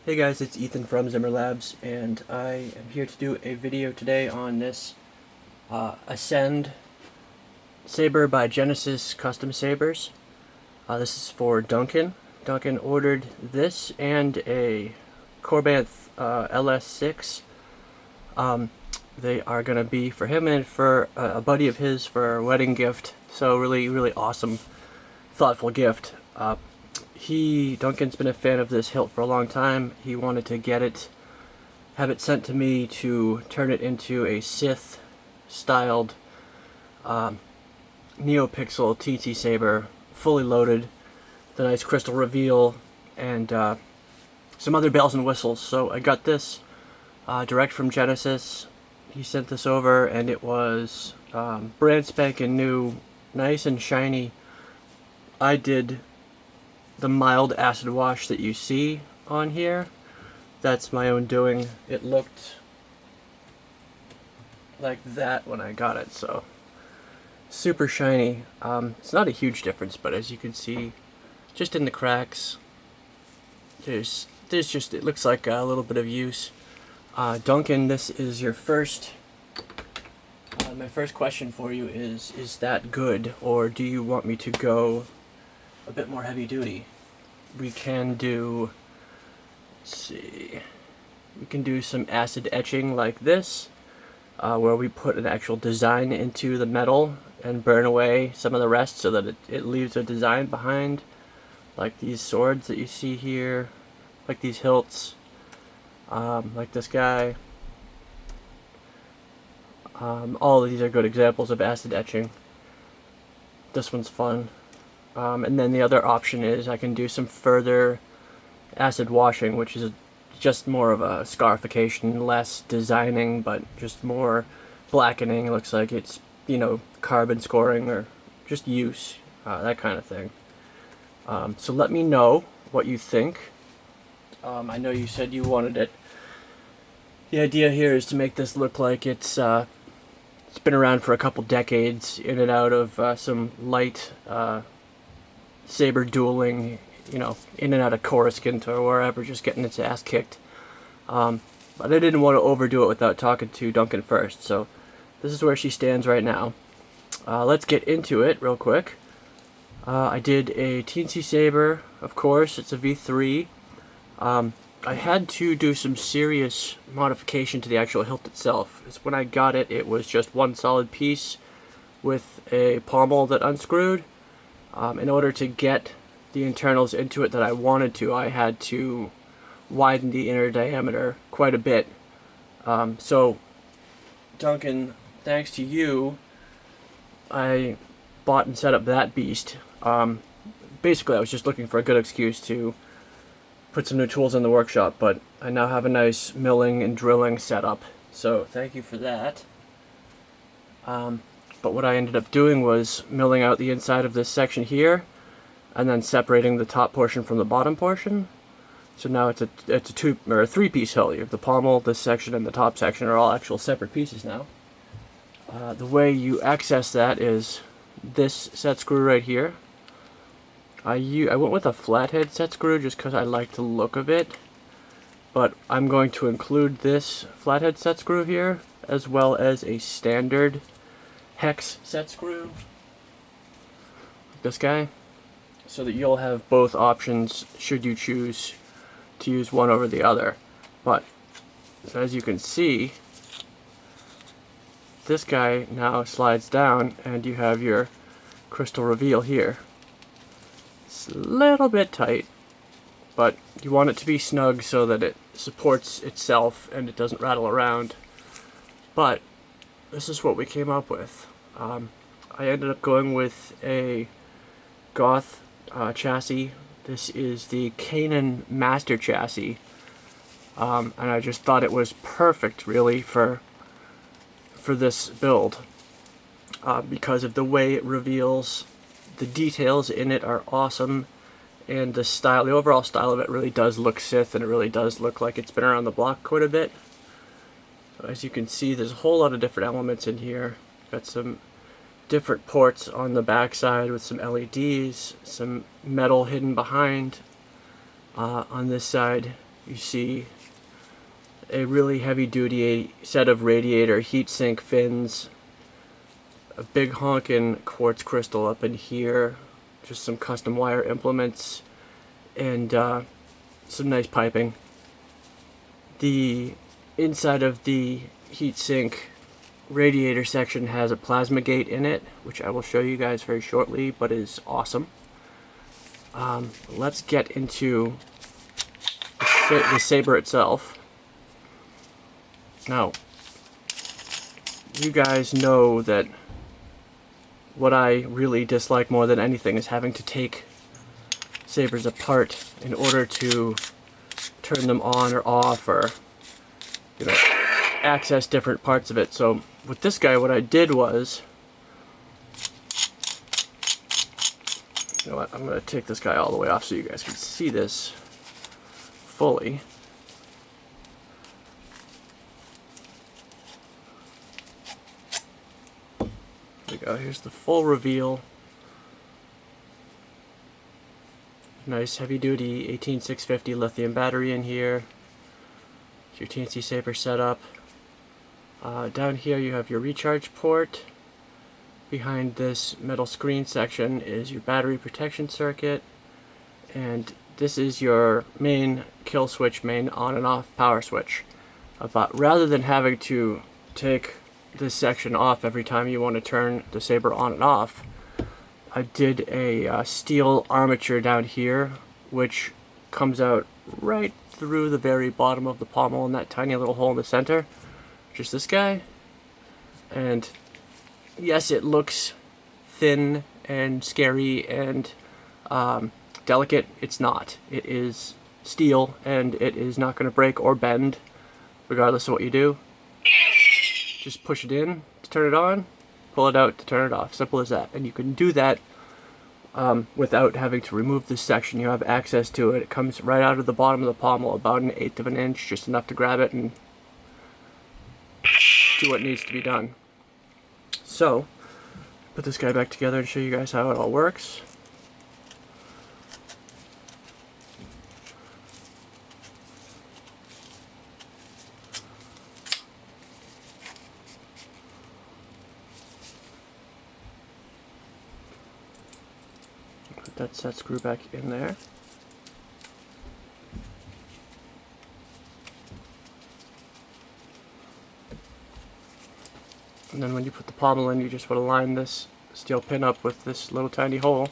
Hey guys, it's Ethan from Zimmer Labs, and I am here to do a video today on this Ascend saber by Genesis Custom Sabers. This is for Duncan. Duncan ordered this and a Corbanth LS6. They are going to be for him and for a buddy of his for a wedding gift. So really awesome, thoughtful gift. Duncan's been a fan of this hilt for a long time. He wanted to get it, have it sent to me to turn it into a Sith styled Neopixel Teensysaber, fully loaded, the nice crystal reveal, and some other bells and whistles. So I got this direct from Genesis. He sent this over, and it was brand spanking new, nice and shiny. I did the mild acid wash that you see on here. That's my own doing. It looked like that when I got it, so super shiny. It's not a huge difference, but as you can see, just in the cracks, there's just, it looks like a little bit of use. Duncan, this is your first. My first question for you is that good, or do you want me to go a bit more heavy duty? We can do, let's see, we can do some acid etching like this, where we put an actual design into the metal and burn away some of the rest so that it leaves a design behind, like these swords that you see here, like these hilts, like this guy. All of these are good examples of acid etching. This one's fun. And then the other option is I can do some further acid washing, which is just more of a scarification, less designing, but just more blackening. It looks like it's, you know, carbon scoring or just use, that kind of thing. So let me know what you think. I know you said you wanted it. The idea here is to make this look like it's been around for a couple decades, in and out of some light saber dueling, you know, in and out of Coruscant or wherever, just getting its ass kicked. But I didn't want to overdo it without talking to Duncan first, so this is where she stands right now. Let's get into it real quick. I did a Teensysaber, of course, it's a V3. I had to do some serious modification to the actual hilt itself. When I got it, it was just one solid piece with a pommel that unscrewed. In order to get the internals into it that I wanted to, I had to widen the inner diameter quite a bit. So, Duncan, thanks to you, I bought and set up that beast. Basically, I was just looking for a good excuse to put some new tools in the workshop, but I now have a nice milling and drilling setup, so thank you for that. But what I ended up doing was milling out the inside of this section here, and then separating the top portion from the bottom portion. So now it's a two or a three-piece hilt. You have the pommel, this section, and the top section are all actual separate pieces now. The way you access that is this set screw right here. I went with a flathead set screw just because I like the look of it, but I'm going to include this flathead set screw here, as well as a standard hex set screw, like this guy, so that you'll have both options should you choose to use one over the other. But as you can see, this guy now slides down and you have your crystal reveal here. It's a little bit tight, but you want it to be snug so that it supports itself and it doesn't rattle around. But this is what we came up with. I ended up going with a Goth chassis. This is the Kanan Master chassis, and I just thought it was perfect, really, for this build, because of the way it reveals. The details in it are awesome, and the style, the overall style of it really does look Sith, and it really does look like it's been around the block quite a bit. As you can see, there's a whole lot of different elements in here. Got some different ports on the back side with some LEDs, some metal hidden behind. On this side, you see a really heavy-duty set of radiator heatsink fins, a big honkin' quartz crystal up in here, just some custom wire implements, and some nice piping. The inside of the heatsink radiator section has a plasma gate in it, which I will show you guys very shortly, but is awesome. Let's get into the saber itself. Now, you guys know that what I really dislike more than anything is having to take sabers apart in order to turn them on or off, or, you know, access different parts of it. So with this guy, what I did was, you know what, I'm going to take this guy all the way off so you guys can see this fully. There we go, here's the full reveal. Nice heavy duty 18650 lithium battery in here. Your Teensysaber setup. Down here you have your recharge port. Behind this metal screen section is your battery protection circuit, and this is your main kill switch, main on and off power switch. But rather than having to take this section off every time you want to turn the saber on and off, I did a steel armature down here, which comes out right through the very bottom of the pommel in that tiny little hole in the center, which is this guy. And yes, it looks thin and scary and delicate. It's not. It is steel, and it is not going to break or bend regardless of what you do. Just push it in to turn it on, pull it out to turn it off. Simple as that. And you can do that without having to remove this section. You have access to it. It comes right out of the bottom of the pommel, about 1/8 of an inch, just enough to grab it and do what needs to be done. So, put this guy back together and show you guys how it all works. Put that set screw back in there. And then when you put the pommel in, you just want to line this steel pin up with this little tiny hole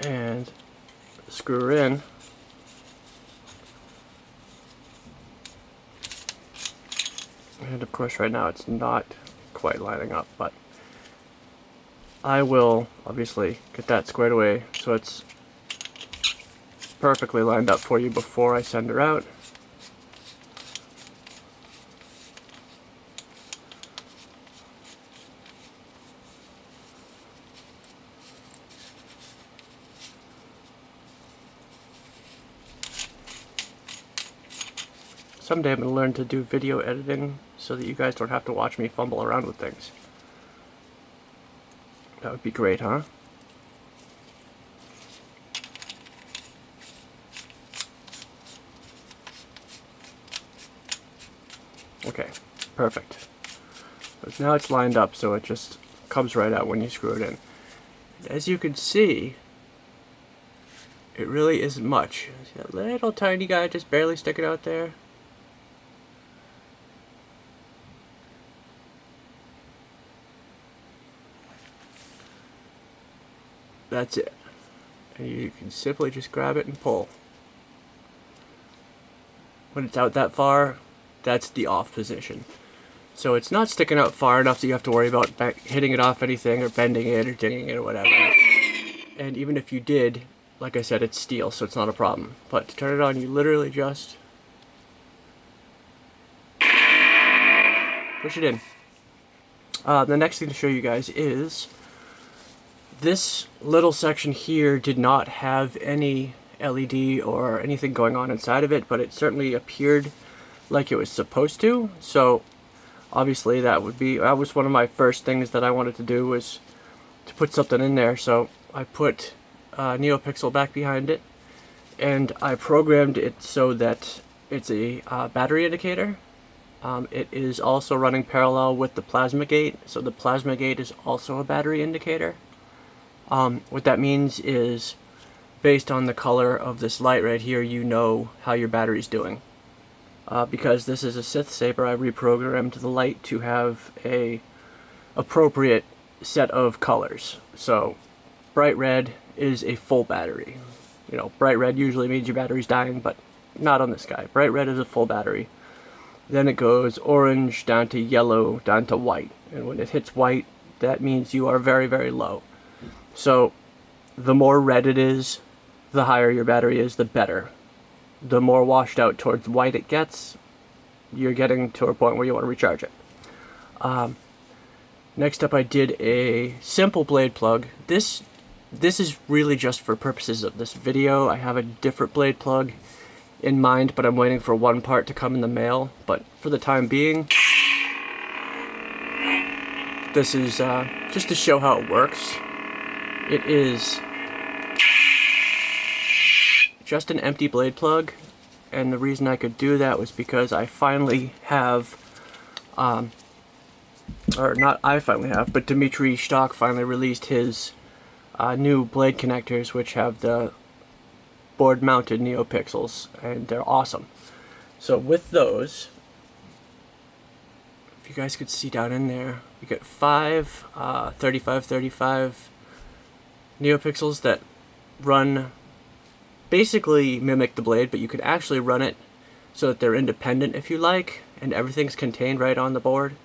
and screw her in. And of course right now it's not quite lining up, but I will obviously get that squared away so it's perfectly lined up for you before I send her out. Someday I'm going to learn to do video editing so that you guys don't have to watch me fumble around with things. That would be great, huh? Okay, perfect. But now it's lined up so it just comes right out when you screw it in. As you can see, it really isn't much. See that little tiny guy just barely sticking out there? That's it. And you can simply just grab it and pull. When it's out that far, that's the off position. So it's not sticking out far enough that you have to worry about hitting it off anything or bending it or dinging it or whatever. And even if you did, like I said, it's steel, so it's not a problem. But to turn it on, you literally just push it in. The next thing to show you guys is this little section here did not have any LED or anything going on inside of it, but it certainly appeared like it was supposed to. So obviously that was one of my first things that I wanted to do, was to put something in there. So I put Neopixel back behind it, and I programmed it so that it's a battery indicator. It is also running parallel with the plasma gate, so the plasma gate is also a battery indicator. What that means is, based on the color of this light right here, you know how your battery's doing. Because this is a Sith saber, I reprogrammed the light to have a appropriate set of colors. So bright red is a full battery. You know, bright red usually means your battery's dying, but not on this guy. Bright red is a full battery. Then it goes orange down to yellow down to white, and when it hits white, that means you are very, very low. So the more red it is, the higher your battery is, the better. The more washed out towards white it gets, you're getting to a point where you want to recharge it. Next up, I did a simple blade plug. This is really just for purposes of this video. I have a different blade plug in mind, but I'm waiting for one part to come in the mail. But for the time being, this is just to show how it works. It is just an empty blade plug, and the reason I could do that was because I finally have, or not I finally have, but Dmitry Stock finally released his new blade connectors, which have the board-mounted Neopixels, and they're awesome. So with those, if you guys could see down in there, you get 5 35 Neopixels that run, basically mimic the blade, but you could actually run it so that they're independent if you like, and everything's contained right on the board.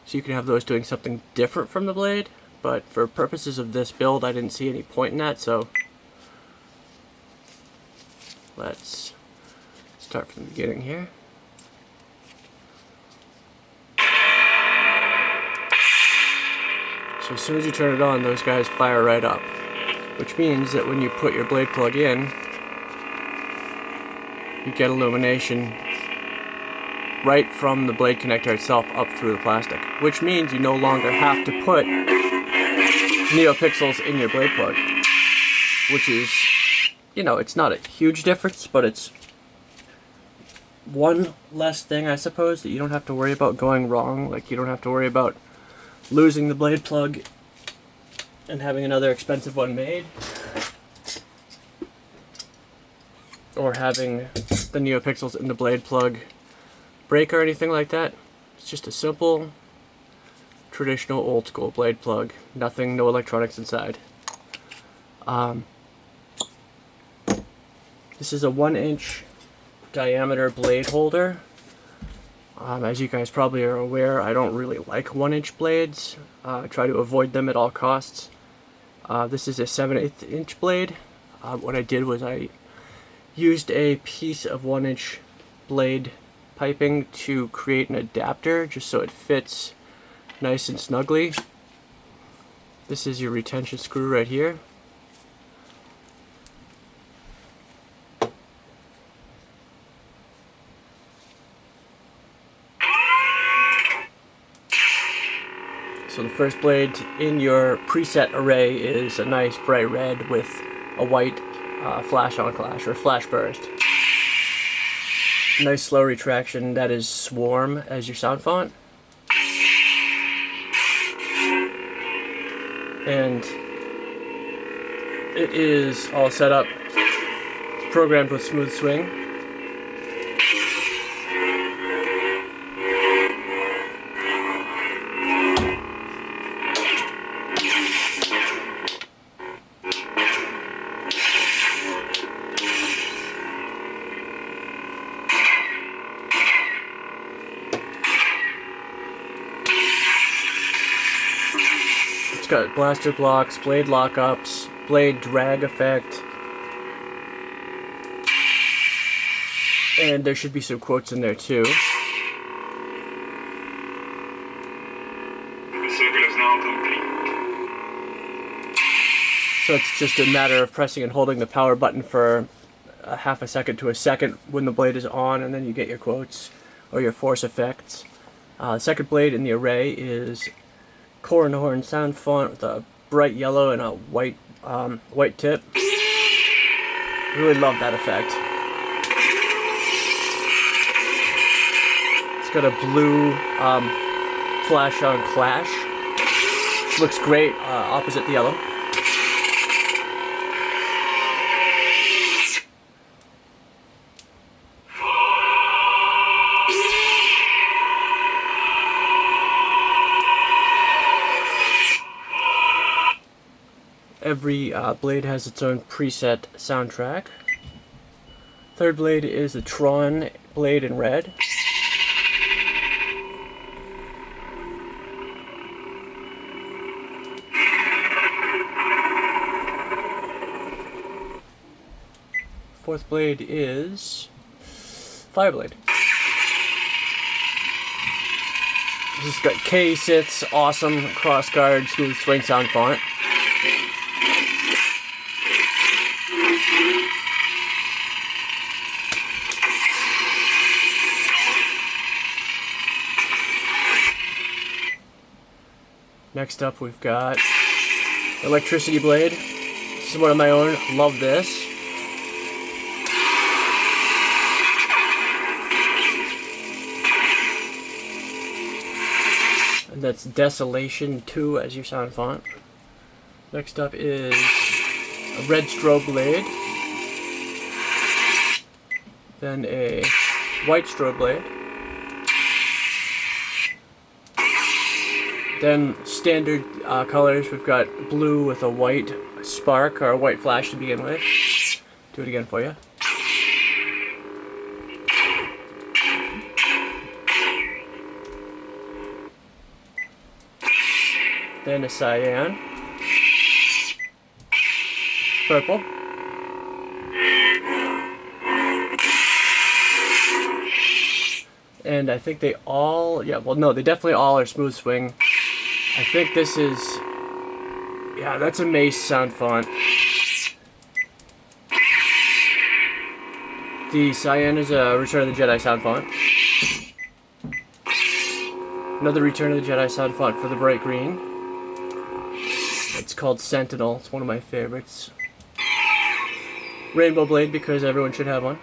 So you can have those doing something different from the blade, but for purposes of this build, I didn't see any point in that, so let's start from the beginning here. So as soon as you turn it on, those guys fire right up, which means that when you put your blade plug in, you get illumination right from the blade connector itself up through the plastic, which means you no longer have to put Neopixels in your blade plug, which is, you know, it's not a huge difference, but it's one less thing, I suppose, that you don't have to worry about going wrong. Like, you don't have to worry about losing the blade plug and having another expensive one made, or having the Neopixels in the blade plug break or anything like that. It's just a simple, traditional, old school blade plug. Nothing, no electronics inside. This is a 1-inch diameter blade holder. As you guys probably are aware, I don't really like 1-inch blades. I try to avoid them at all costs. This is a 7/8 inch blade. What I did was I used a piece of 1-inch blade piping to create an adapter, just so it fits nice and snugly. This is your retention screw right here. So the first blade in your preset array is a nice bright red with a white flash on clash, or flash burst. Nice slow retraction, that is Swarm as your sound font. And it is all set up, programmed with smooth swing. It's got blaster blocks, blade lockups, blade drag effect, and there should be some quotes in there too. The circle is now complete. So it's just a matter of pressing and holding the power button for a half a second to a second when the blade is on, and then you get your quotes or your force effects. The second blade in the array is Horn Soundfont with a bright yellow and a white tip. Really love that effect. It's got a blue flash on clash, which looks great opposite the yellow. Every blade has its own preset soundtrack. Third blade is the Tron blade in red. Fourth blade is Fire blade. This has got K, Sith's awesome crossguard smooth swing sound font. Next up we've got Electricity blade. This is one of my own. Love this. And that's Desolation 2 as your sound font. Next up is a red strobe blade. Then a white strobe blade. Then standard colors, we've got blue with a white spark or a white flash to begin with. Do it again for you. Then a cyan. Purple. And I think they all, yeah, well no, they definitely all are smooth swing. I think this is, yeah, that's a Mace sound font. The cyan is a Return of the Jedi sound font. Another Return of the Jedi sound font for the bright green. It's called Sentinel. It's one of my favorites. Rainbow blade, because everyone should have one.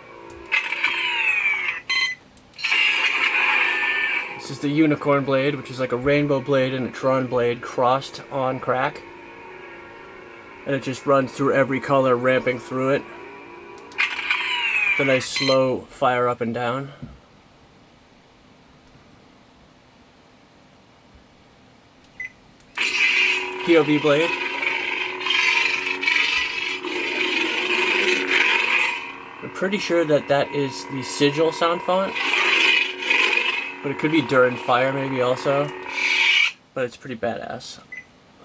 This is the Unicorn blade, which is like a rainbow blade and a Tron blade crossed on crack. And it just runs through every color, ramping through it. The nice slow fire up and down. POV blade. I'm pretty sure that that is the Sigil sound font. But it could be Durin Fire maybe also. But it's pretty badass.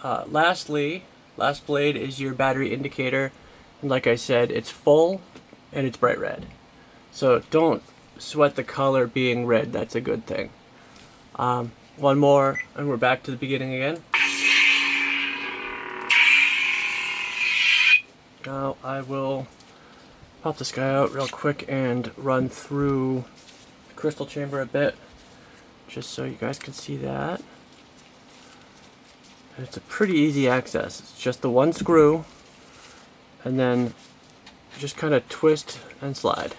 Lastly, last blade is your battery indicator. And like I said, it's full and it's bright red. So don't sweat the color being red, that's a good thing. One more and we're back to the beginning again. Now I will pop this guy out real quick and run through the crystal chamber a bit, just so you guys can see that. And it's a pretty easy access. It's just the one screw, and then just kind of twist and slide.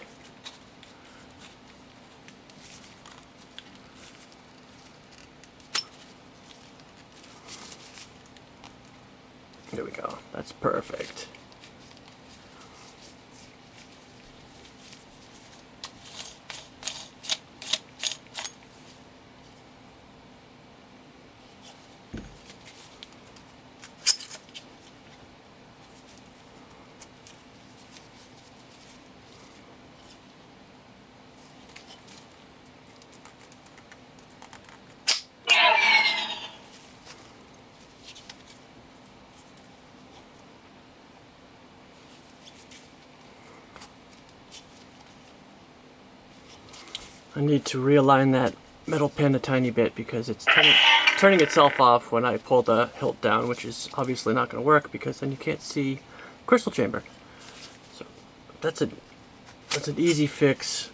There we go. That's perfect. I need to realign that metal pin a tiny bit because it's turning itself off when I pull the hilt down, which is obviously not going to work because then you can't see crystal chamber. So that's an easy fix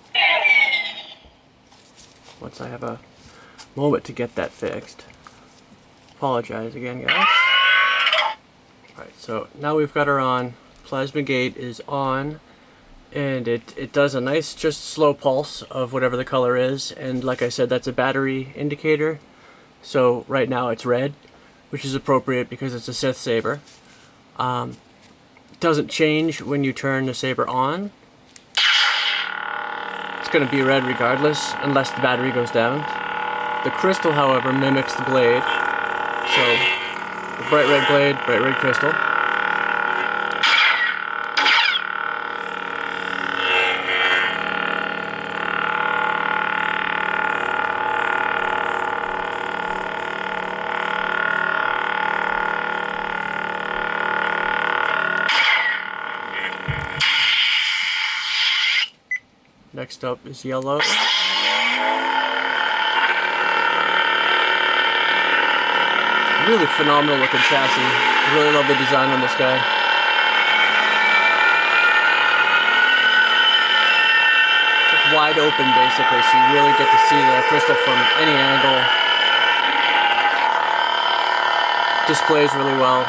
once I have a moment to get that fixed. Apologize again, guys. Alright, so now we've got her on. Plasma gate is on, and it does a nice just slow pulse of whatever the color is, and like I said, that's a battery indicator. So right now it's red, which is appropriate because it's a Sith saber. It doesn't change when you turn the saber on. It's going to be red regardless, unless the battery goes down. The crystal, however, mimics the blade. So, the bright red blade, bright red crystal. Next up is yellow. Really phenomenal looking chassis. I really love the design on this guy. It's like wide open basically, so you really get to see the crystal from any angle. Displays really well.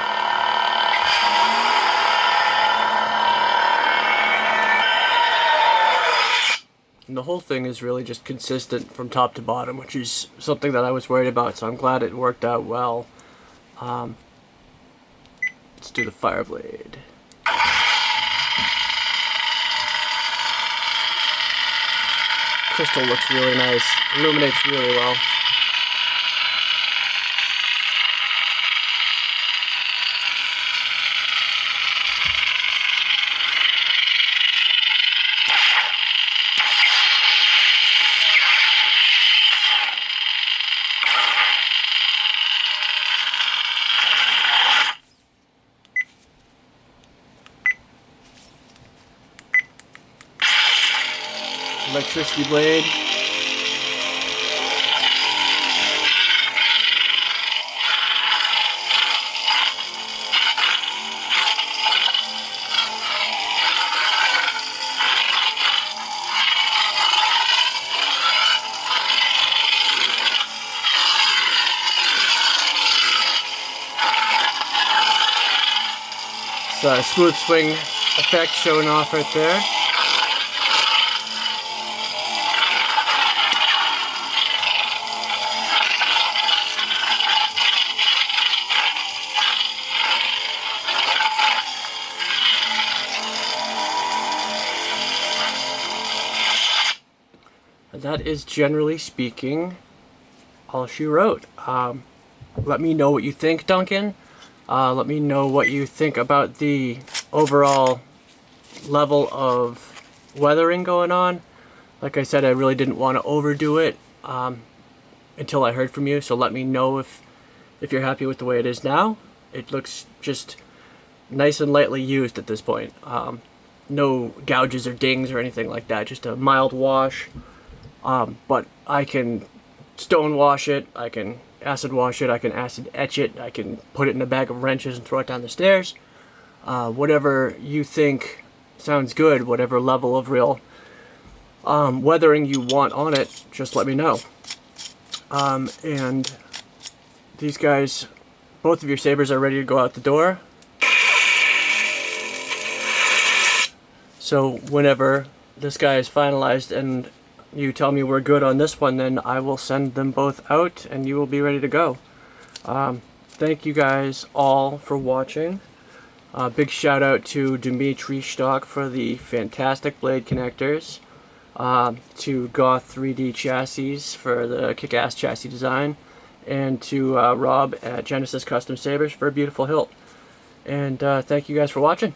And the whole thing is really just consistent from top to bottom, which is something that I was worried about, so I'm glad it worked out well. Let's do the fire blade. Crystal looks really nice, illuminates really well. Electricity blade. It's a smooth swing effect showing off right there. That is, generally speaking, all she wrote. Let me know what you think, Duncan. Let me know what you think about the overall level of weathering going on. Like I said, I really didn't want to overdo it until I heard from you. So let me know if you're happy with the way it is now. It looks just nice and lightly used at this point. No gouges or dings or anything like that. Just a mild wash. But I can stone wash it, I can acid wash it, I can acid etch it, I can put it in a bag of wrenches and throw it down the stairs. Whatever you think sounds good, whatever level of real weathering you want on it, just let me know. And these guys, both of your sabers are ready to go out the door. So whenever this guy is finalized and you tell me we're good on this one, then I will send them both out and you will be ready to go. Thank you guys all for watching. Big shout out to Dimitri Stock for the fantastic blade connectors. To Goth 3D Chassis for the kick-ass chassis design. And to Rob at Genesis Custom Sabers for a beautiful hilt. And thank you guys for watching.